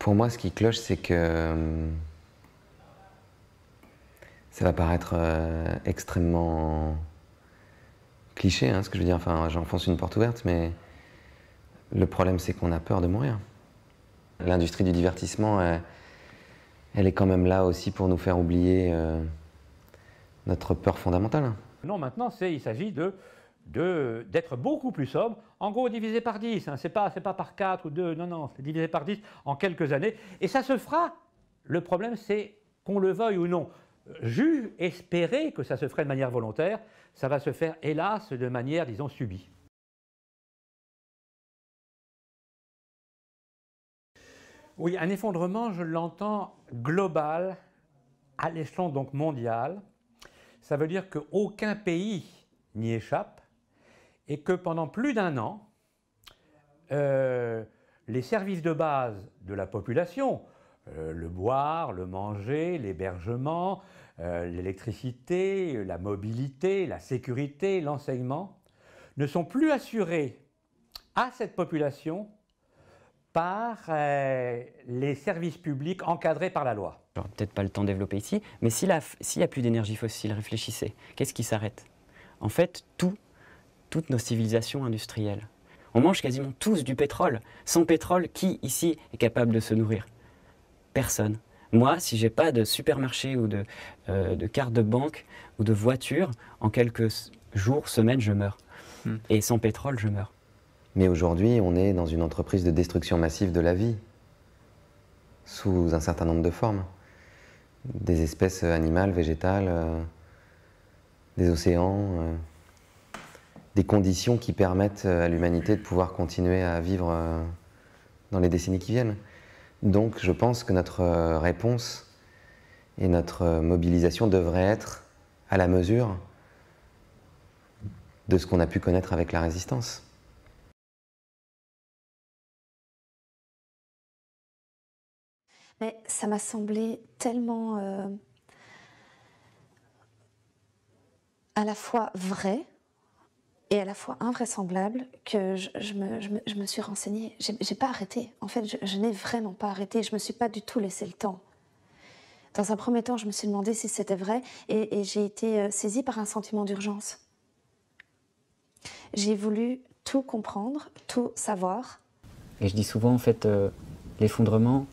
Pour moi, ce qui cloche, c'est que ça va paraître extrêmement cliché, hein, ce que je veux dire. Enfin, j'enfonce une porte ouverte, mais le problème, c'est qu'on a peur de mourir. L'industrie du divertissement, elle est quand même là aussi pour nous faire oublier notre peur fondamentale. Non, maintenant, il s'agit d'être beaucoup plus sobre. En gros, divisé par 10, hein, c'est pas par 4 ou 2, non, non, c'est divisé par 10 en quelques années. Et ça se fera. Le problème, c'est qu'on le veuille ou non. J'eus espéré que ça se ferait de manière volontaire. Ça va se faire, hélas, de manière, disons, subie. Oui, un effondrement, je l'entends global, à l'échelon donc mondial. Ça veut dire qu'aucun pays n'y échappe et que pendant plus d'un an, les services de base de la population, le boire, le manger, l'hébergement, l'électricité, la mobilité, la sécurité, l'enseignement, ne sont plus assurés à cette population par les services publics encadrés par la loi. Peut-être pas le temps de développer ici, mais s'il n'y a plus d'énergie fossile, réfléchissez, qu'est-ce qui s'arrête? En fait, toutes nos civilisations industrielles. On mange quasiment tous du pétrole. Sans pétrole, qui ici est capable de se nourrir? Personne. Moi, si j'ai pas de supermarché ou de carte de banque ou de voiture, en quelques jours, semaines, je meurs. Et sans pétrole, je meurs. Mais aujourd'hui, on est dans une entreprise de destruction massive de la vie, sous un certain nombre de formes. Des espèces animales, végétales, des océans, des conditions qui permettent à l'humanité de pouvoir continuer à vivre dans les décennies qui viennent. Donc je pense que notre réponse et notre mobilisation devraient être à la mesure de ce qu'on a pu connaître avec la résistance. Mais ça m'a semblé tellement à la fois vrai et à la fois invraisemblable que je me suis renseignée. J'ai pas arrêté. En fait, je n'ai vraiment pas arrêté. Je me suis pas du tout laissé le temps. Dans un premier temps, je me suis demandé si c'était vrai et j'ai été saisie par un sentiment d'urgence. J'ai voulu tout comprendre, tout savoir. Et je dis souvent, en fait, l'effondrement,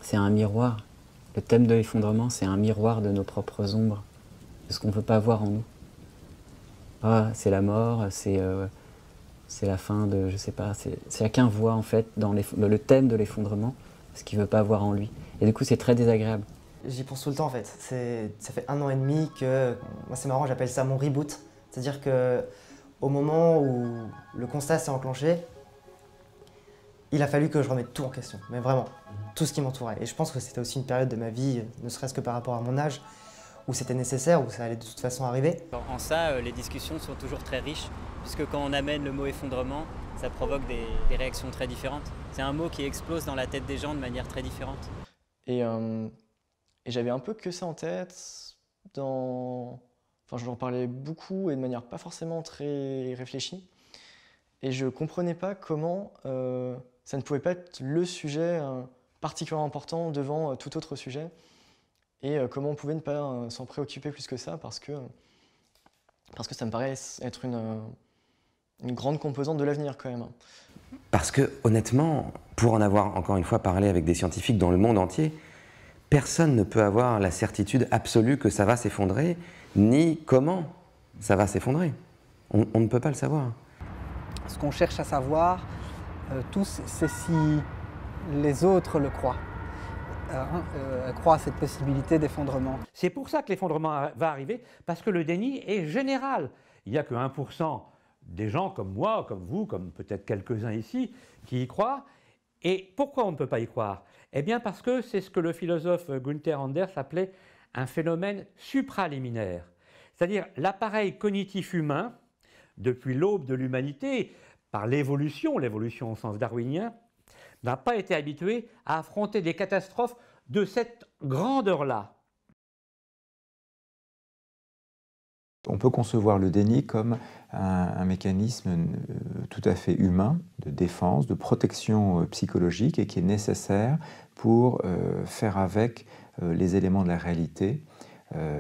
c'est un miroir. Le thème de l'effondrement, c'est un miroir de nos propres ombres, de ce qu'on ne peut pas voir en nous. Ah, c'est la mort, c'est la fin de, je sais pas, chacun voit en fait dans le thème de l'effondrement ce qu'il ne veut pas voir en lui. Et du coup, c'est très désagréable. J'y pense tout le temps en fait. Ça fait 1 an et demi que, moi c'est marrant, j'appelle ça mon reboot. C'est-à-dire que au moment où le constat s'est enclenché, il a fallu que je remette tout en question, mais vraiment, tout ce qui m'entourait. Et je pense que c'était aussi une période de ma vie, ne serait-ce que par rapport à mon âge, où c'était nécessaire, où ça allait de toute façon arriver. En ça, les discussions sont toujours très riches, puisque quand on amène le mot effondrement, ça provoque des réactions très différentes. C'est un mot qui explose dans la tête des gens de manière très différente. Et j'avais un peu que ça en tête, enfin j'en parlais beaucoup et de manière pas forcément très réfléchie. Et je comprenais pas comment ça ne pouvait pas être le sujet particulièrement important devant tout autre sujet. Et comment on pouvait ne pas s'en préoccuper plus que ça parce que ça me paraît être une grande composante de l'avenir quand même. Parce que honnêtement, pour en avoir encore une fois parlé avec des scientifiques dans le monde entier, personne ne peut avoir la certitude absolue que ça va s'effondrer, ni comment ça va s'effondrer. On ne peut pas le savoir. Ce qu'on cherche à savoir tous, c'est si les autres le croient. Croient à cette possibilité d'effondrement. C'est pour ça que l'effondrement va arriver, parce que le déni est général. Il n'y a que 1% des gens comme moi, comme vous, comme peut-être quelques-uns ici, qui y croient. Et pourquoi on ne peut pas y croire? Eh bien parce que c'est ce que le philosophe Gunther Anders appelait un phénomène supraliminaire. C'est-à-dire l'appareil cognitif humain, depuis l'aube de l'humanité, par l'évolution au sens darwinien, n'a pas été habitué à affronter des catastrophes de cette grandeur-là. On peut concevoir le déni comme un mécanisme tout à fait humain de défense, de protection psychologique et qui est nécessaire pour faire avec les éléments de la réalité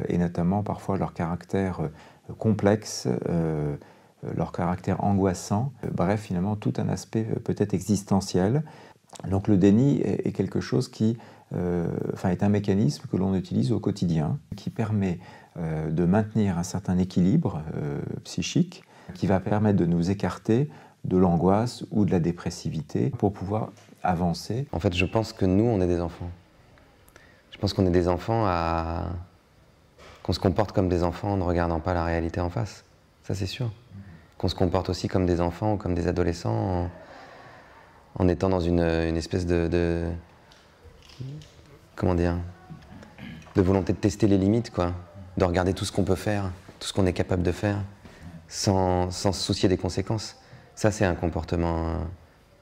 et notamment parfois leur caractère complexe, leur caractère angoissant, bref finalement tout un aspect peut-être existentiel. Donc le déni est quelque chose qui est un mécanisme que l'on utilise au quotidien, qui permet de maintenir un certain équilibre psychique, qui va permettre de nous écarter de l'angoisse ou de la dépressivité pour pouvoir avancer. En fait, je pense que nous, on est des enfants. Je pense qu'on est des enfants qu'on se comporte comme des enfants en ne regardant pas la réalité en face. Ça, c'est sûr. Qu'on se comporte aussi comme des enfants ou comme des adolescents en étant dans une espèce comment dire, de volonté de tester les limites, quoi. De regarder tout ce qu'on peut faire, tout ce qu'on est capable de faire, sans se soucier des conséquences. Ça, c'est un comportement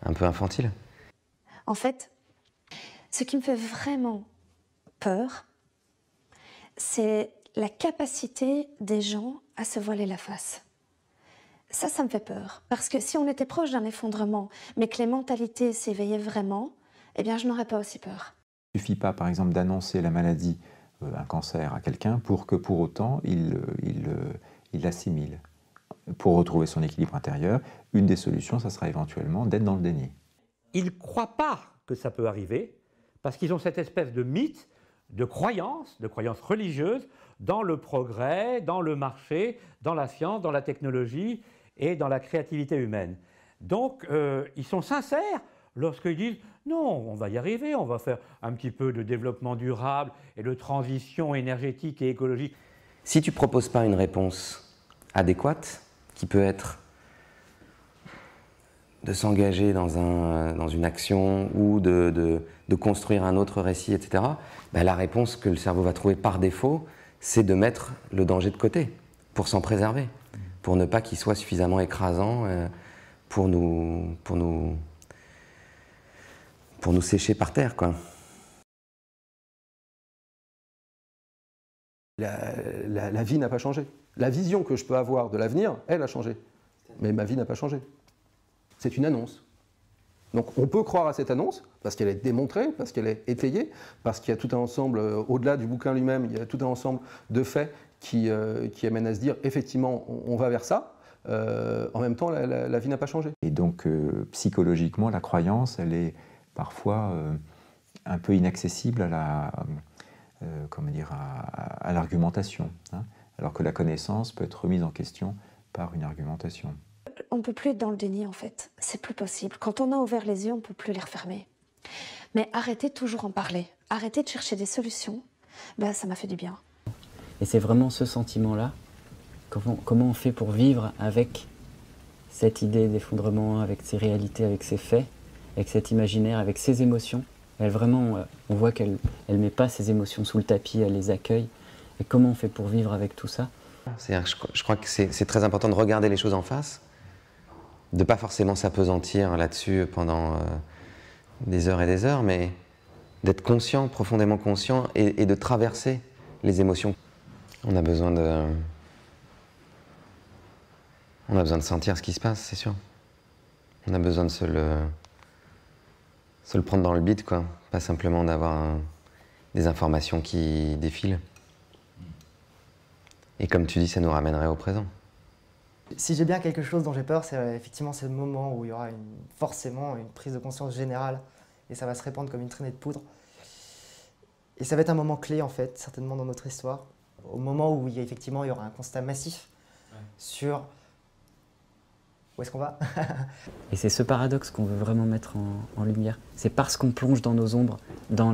un peu infantile. En fait, ce qui me fait vraiment peur, c'est la capacité des gens à se voiler la face. Ça me fait peur. Parce que si on était proche d'un effondrement, mais que les mentalités s'éveillaient vraiment, eh bien, je n'aurais pas aussi peur. Il ne suffit pas, par exemple, d'annoncer la maladie, un cancer à quelqu'un, pour que pour autant il l'assimile. Pour retrouver son équilibre intérieur, une des solutions, ça sera éventuellement d'être dans le déni. Ils ne croient pas que ça peut arriver, parce qu'ils ont cette espèce de mythe, de croyance religieuse, dans le progrès, dans le marché, dans la science, dans la technologie et dans la créativité humaine. Donc, ils sont sincères lorsqu'ils disent « Non, on va y arriver, on va faire un petit peu de développement durable et de transition énergétique et écologique. » Si tu ne proposes pas une réponse adéquate, qui peut être de s'engager dans une action ou de construire un autre récit, etc., la réponse que le cerveau va trouver par défaut, c'est de mettre le danger de côté, pour s'en préserver, pour ne pas qu'il soit suffisamment écrasant pour nous sécher par terre, quoi. La vie n'a pas changé. La vision que je peux avoir de l'avenir, elle a changé. Mais ma vie n'a pas changé. C'est une annonce. Donc on peut croire à cette annonce, parce qu'elle est démontrée, parce qu'elle est étayée, parce qu'il y a tout un ensemble, au-delà du bouquin lui-même, il y a tout un ensemble de faits qui amènent à se dire, effectivement, on va vers ça. En même temps, la vie n'a pas changé. Et donc, psychologiquement, la croyance, elle est parfois un peu inaccessible à l'argumentation, hein, alors que la connaissance peut être remise en question par une argumentation. On ne peut plus être dans le déni, en fait. C'est plus possible. Quand on a ouvert les yeux, on ne peut plus les refermer. Mais arrêtez de toujours en parler. Arrêtez de chercher des solutions. Ça m'a fait du bien. Et c'est vraiment ce sentiment-là. Comment on fait pour vivre avec cette idée d'effondrement, avec ces réalités, avec ces faits, avec cet imaginaire, avec ces émotions. Elle vraiment, on voit qu'elle ne met pas ses émotions sous le tapis, elle les accueille. Et comment on fait pour vivre avec tout ça? Je crois que c'est très important de regarder les choses en face, de ne pas forcément s'apesantir là-dessus pendant des heures et des heures, mais d'être conscient, profondément conscient, et de traverser les émotions. On a besoin de sentir ce qui se passe, c'est sûr. On a besoin de se le prendre dans le bide, quoi. Pas simplement d'avoir des informations qui défilent. Et comme tu dis, ça nous ramènerait au présent. Si j'ai bien quelque chose dont j'ai peur, c'est effectivement ce moment où il y aura forcément une prise de conscience générale et ça va se répandre comme une traînée de poudre. Et ça va être un moment clé, en fait, certainement dans notre histoire. Au moment où effectivement il y aura un constat massif sur où est-ce qu'on va. Et c'est ce paradoxe qu'on veut vraiment mettre en lumière. C'est parce qu'on plonge dans nos ombres, dans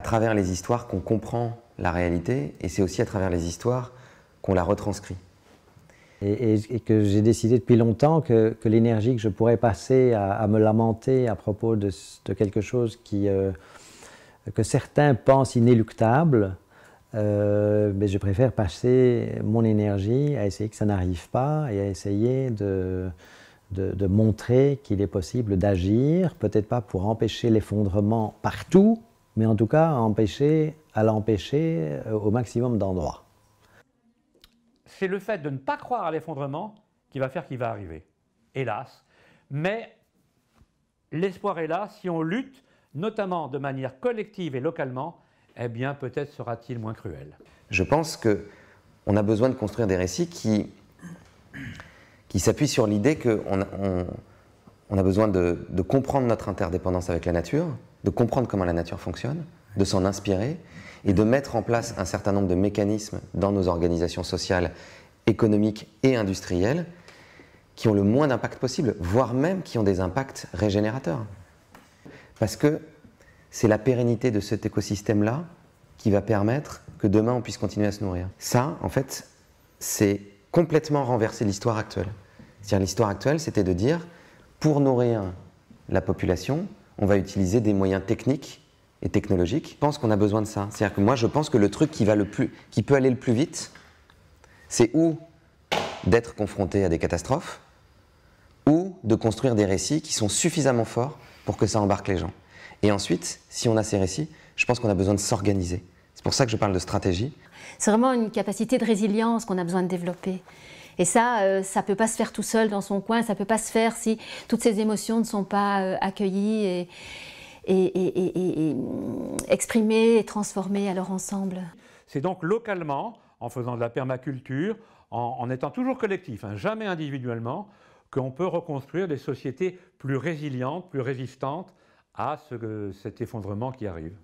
À travers les histoires qu'on comprend la réalité, et c'est aussi à travers les histoires qu'on la retranscrit. Et que j'ai décidé depuis longtemps que l'énergie que je pourrais passer à me lamenter à propos de quelque chose que certains pensent inéluctable, mais je préfère passer mon énergie à essayer que ça n'arrive pas et à essayer de montrer qu'il est possible d'agir, peut-être pas pour empêcher l'effondrement partout, mais en tout cas à l'empêcher au maximum d'endroits. C'est le fait de ne pas croire à l'effondrement qui va faire qu'il va arriver, hélas. Mais l'espoir est là, si on lutte, notamment de manière collective et localement, eh bien peut-être sera-t-il moins cruel. Je pense qu'on a besoin de construire des récits qui s'appuient sur l'idée qu'on a besoin de comprendre notre interdépendance avec la nature, de comprendre comment la nature fonctionne, de s'en inspirer et de mettre en place un certain nombre de mécanismes dans nos organisations sociales, économiques et industrielles qui ont le moins d'impact possible, voire même qui ont des impacts régénérateurs. Parce que c'est la pérennité de cet écosystème-là qui va permettre que demain on puisse continuer à se nourrir. Ça, en fait, c'est complètement renverser l'histoire actuelle. C'est-à-dire l'histoire actuelle, c'était de dire, pour nourrir la population, on va utiliser des moyens techniques et technologiques. Je pense qu'on a besoin de ça. C'est-à-dire que moi, je pense que le truc qui peut aller le plus vite, c'est ou d'être confronté à des catastrophes, ou de construire des récits qui sont suffisamment forts pour que ça embarque les gens. Et ensuite, si on a ces récits, je pense qu'on a besoin de s'organiser. C'est pour ça que je parle de stratégie. C'est vraiment une capacité de résilience qu'on a besoin de développer. Et ça, ça ne peut pas se faire tout seul dans son coin, ça ne peut pas se faire si toutes ces émotions ne sont pas accueillies et exprimées et transformées à leur ensemble. C'est donc localement, en faisant de la permaculture, en étant toujours collectif, jamais individuellement, qu'on peut reconstruire des sociétés plus résilientes, plus résistantes à cet effondrement qui arrive.